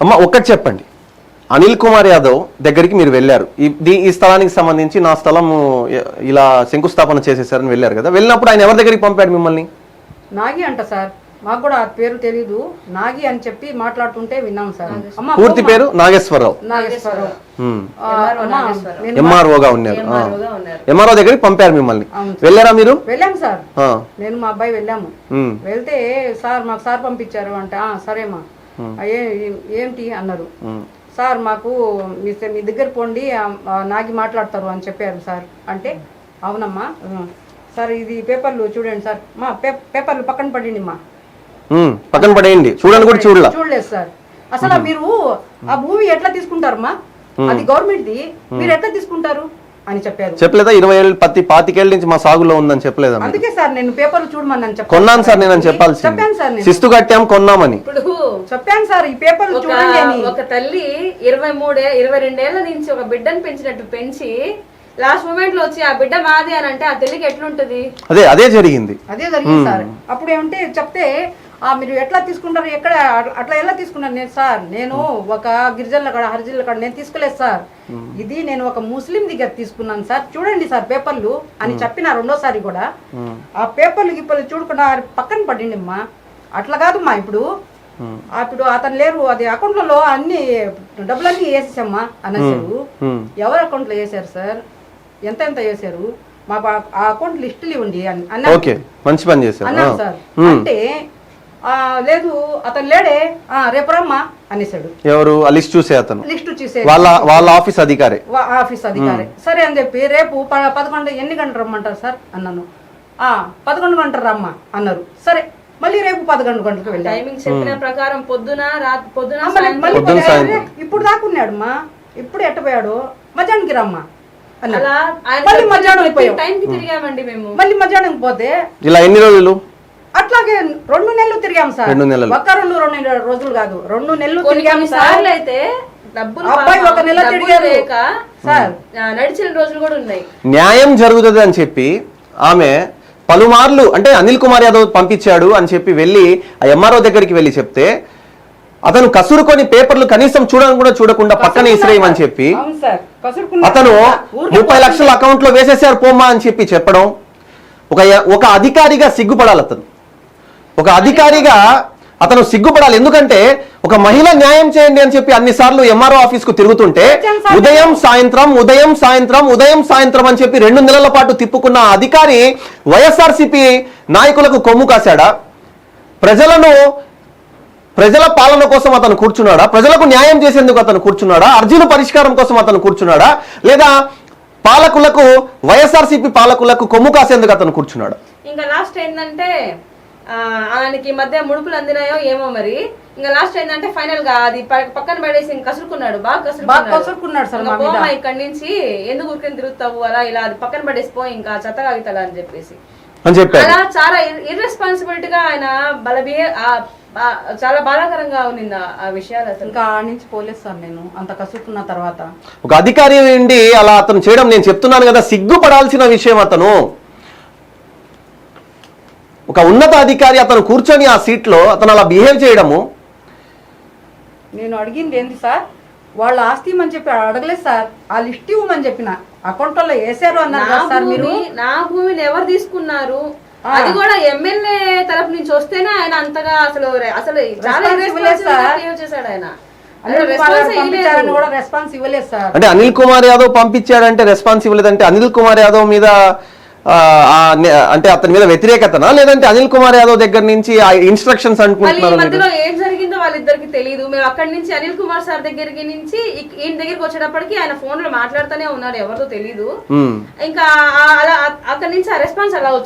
అమ్మ ఒక్కటి చెప్పండి, అనిల్ కుమార్ యాదవ్ దగ్గరికి మీరు వెళ్ళారు, ఈ స్థలానికి సంబంధించి నా స్థలం ఇలా శంకుస్థాపన చేసేసారని వెళ్ళారు కదా, వెళ్ళినప్పుడు ఆయన ఎవరి దగ్గరికి పంపాడు మిమ్మల్ని? నాగి అంట సార్, మాకు కూడా పేరు తెలీదు, నాగి అని చెప్పి మాట్లాడుతుంటే విన్నాం సార్. పూర్తి పేరు నాగేశ్వరరావు. ఎంఆర్ఓగా ఉన్నారు. ఎంఆర్ఓ దగ్గరికి పంపారు మిమ్మల్ని, వెళ్ళారా మీరు? వెళ్ళాము సార్, నేను మా అబ్బాయి వెళ్ళాము. వెళ్తే సార్ మాకు సార్ పంపించారు అంటే సరేమా ఏంటి అన్నారు. సార్ మాకు మీ దగ్గర పోండి నాగి మాట్లాడతారు అని చెప్పారు సార్. అంటే అవునమ్మా సార్, ఇది పేపర్లు చూడండి సార్, మా పేపర్లు పక్కన పడండి మా పక్కన పడేయండి, చూడండి కూడా చూడలేదు సార్. అసలు మీరు ఆ భూమి ఎట్లా తీసుకుంటారమ్మా, అది గవర్నమెంట్ ది, మీరు ఎట్లా తీసుకుంటారు అని చెప్పారు. చెప్పలేదా? 20 ఏళ్ళు 25 ఏళ్ళ నుంచి మా సాగులో ఉందని చెప్పలేదా? అందుకే సార్ నేను పేపర్లు చూడమని కొన్నాను సార్, నేను చెప్పాల్సి చెప్పాను సార్, శిస్తు కట్టాం కొన్నామని చెప్పాను సార్. ఈ పేపర్లు చూడండి అని. ఒక తల్లి 22 ఏళ్ల నుంచి ఒక బిడ్డను పెంచినట్టు పెంచి లాస్ట్ మూమెంట్ లో వచ్చి ఆ బిడ్డ మాది అని అంటే ఆ తల్లికి ఎట్లుంటది? అదే జరిగింది సార్. అప్పుడు ఏమంటే చెప్తే మీరు ఎట్లా తీసుకుంటారు, ఎక్కడ అట్లా ఎలా తీసుకున్నాను నేను సార్, నేను ఒక గిరిజనుల కాడ హరిజనుల కాడ నేను తీసుకోలేదు సార్, ఇది నేను ఒక ముస్లిం దగ్గర తీసుకున్నాను సార్, చూడండి సార్ పేపర్లు అని చెప్పిన రెండోసారి కూడా. ఆ పేపర్లు గిప్పలు చూడకుండా పక్కన పడింది అమ్మా. అట్లా కాదమ్మా, ఇప్పుడు అతను లేరు, అది అకౌంట్లలో అన్ని డబ్బులన్నీ వేసేసమ్మా అన్నారు. ఎవరి అకౌంట్ లో వేసారు సార్, ఎంత వేసారు, మా ఆ అకౌంట్ లిస్టులు ఇవ్వండి అన్నారు సార్. అంటే లేదు అతను లేడే, రేపు రమ్మా అనేసాడు. ఎవరు? లిస్ట్ చూసే అతను, లిస్ట్ చూసే వాళ్ళ ఆఫీస్ అధికారి. సరే అని చెప్పి రేపు 11 ఎన్ని గంటలు రమ్మంటారు సార్ అన్నాను. 11 గంటలు రమ్మా అన్నారు. సరే మళ్ళీ రేపు 11 గంటలకు వెళ్ళి టైమింగ్ చెప్పిన ప్రకారం పొద్దున ఇప్పుడు దాకున్నాడు మా, ఇప్పుడు ఎట్టపోయాడు, మధ్యాహ్నానికి రమ్మా అన్నాడు. మళ్ళీ మధ్యాహ్నం మళ్ళీ మధ్యాహ్నం పోతే ఇలా ఎన్ని రోజులు? అట్లాగే 2 నెలలు తిరిగాం సార్. ఒక్క 2 రోజులు కాదు, 2 నెలలు తిరిగాం సార్. అయితే డబ్బులు అబ్బాయి 1 నెల తిరిగారు సార్, నడిచిన రోజులు కూడా ఉన్నాయి. న్యాయం జరుగుతుంది అని చెప్పి ఆమె పలుమార్లు, అంటే అనిల్ కుమార్ యాదవ్ పంపించాడు అని చెప్పి వెళ్ళి ఆ ఎంఆర్ఓ దగ్గరికి వెళ్ళి చెప్తే అతను కసురుకొని పేపర్లు కనీసం చూడకుండా పక్కన ఇసిరేయమని చెప్పి అతను 30 లక్షల అకౌంట్ లో వేసేసారు పోమ్మా అని చెప్పి చెప్పడం. ఒక అధికారిగా సిగ్గుపడాలి అతను, ఒక అధికారిగా అతను సిగ్గుపడాలి. ఎందుకంటే ఒక మహిళ న్యాయం చేయండి అని చెప్పి అన్నిసార్లు ఎంఆర్ఓ ఆఫీస్ కు తిరుగుతుంటే ఉదయం సాయంత్రం అని చెప్పి 2 నెలల పాటు తిప్పుకున్న అధికారి వైఎస్ఆర్సీపీ నాయకులకు కొమ్ము కాశాడా? ప్రజల పాలన కోసం అతను కూర్చున్నాడా? ప్రజలకు న్యాయం చేసేందుకు అతను కూర్చున్నాడా? అర్జీల పరిష్కారం కోసం అతను కూర్చున్నాడా? లేదా పాలకులకు, వైఎస్ఆర్సీపీ పాలకులకు కొమ్ము కాసేందుకు అతను కూర్చున్నాడు? ఇంకా లాస్ట్ ఏంటంటే ఆయనకి మధ్య ముడుపులు అందినాయో ఏమో మరి. ఇంకా లాస్ట్ ఏంటంటే ఫైనల్ గా అది పక్కన పడేసి కసురుకున్నాడు, బాగా కసురుకున్నాడు సార్. ఇక్కడి నుంచి ఎందుకు ఊరికని తిరుగుతావు అలా ఇలా అది పక్కన పడేసిపో, ఇంకా చెత్త కాగితాలు అని చెప్పేసి అలా చాలా ఇర్రెస్పాన్సిబిలిటీగా ఆయన చాలా బాధాకరంగా ఉంది ఆ విషయాలు. అసలు ఇంకా ఆ నుంచి పోలేదు సార్ నేను అంత కసురుకున్న తర్వాత. ఒక అధికారి నుండి అలా అతను చేయడం, నేను చెప్తున్నాను కదా, సిగ్గుపడాల్సిన విషయం. అతను ఒక ఉన్నత అధికారి, అతను కూర్చొని ఆ సీట్ లో అతను అలా బిహేవ్ చేయడము. నేను అడిగింది ఏంది సార్, వాళ్ళ ఆస్తి ఇవ్వమని చెప్పి అడగలేదు సార్, ఆ లిస్ట్ ఇవ్వమని చెప్పిన అకౌంట్ లో వేసారు అన్నారు సార్. మీరు నా భూమిని ఎవరు తీసుకున్నారు, అది కూడా ఎమ్మెల్యే తరఫు నుంచి వస్తేనే ఆయన అంతగా అసలు చాలా చేశాడు ఆయన. రెస్పాన్స్ ఇవ్వలేదు సార్. అంటే అనిల్ కుమార్ యాదవ్ పంపించాడంటే రెస్పాన్స్ ఇవ్వలేదంటే అనిల్ కుమార్ యాదవ్ మీద అంటే అతని మీద వ్యతిరేకతనా, లేదంటే అనిల్ కుమార్ యాదవ్ దగ్గర నుంచి ఇన్స్ట్రక్షన్స్ అనుకుంటున్నారు? మధ్యలో ఏం జరిగిందో వాళ్ళిద్దరికి తెలియదు. మేము అక్కడి నుంచి అనిల్ కుమార్ సార్ దగ్గరికి నుంచి ఈయన దగ్గరికి వచ్చేటప్పటికి ఆయన ఫోన్ లో మాట్లాడుతూనే ఉన్నారు, ఎవరితో తెలీదు. ఇంకా అలా అక్కడి నుంచి ఆ రెస్పాన్స్ అలా వచ్చింది.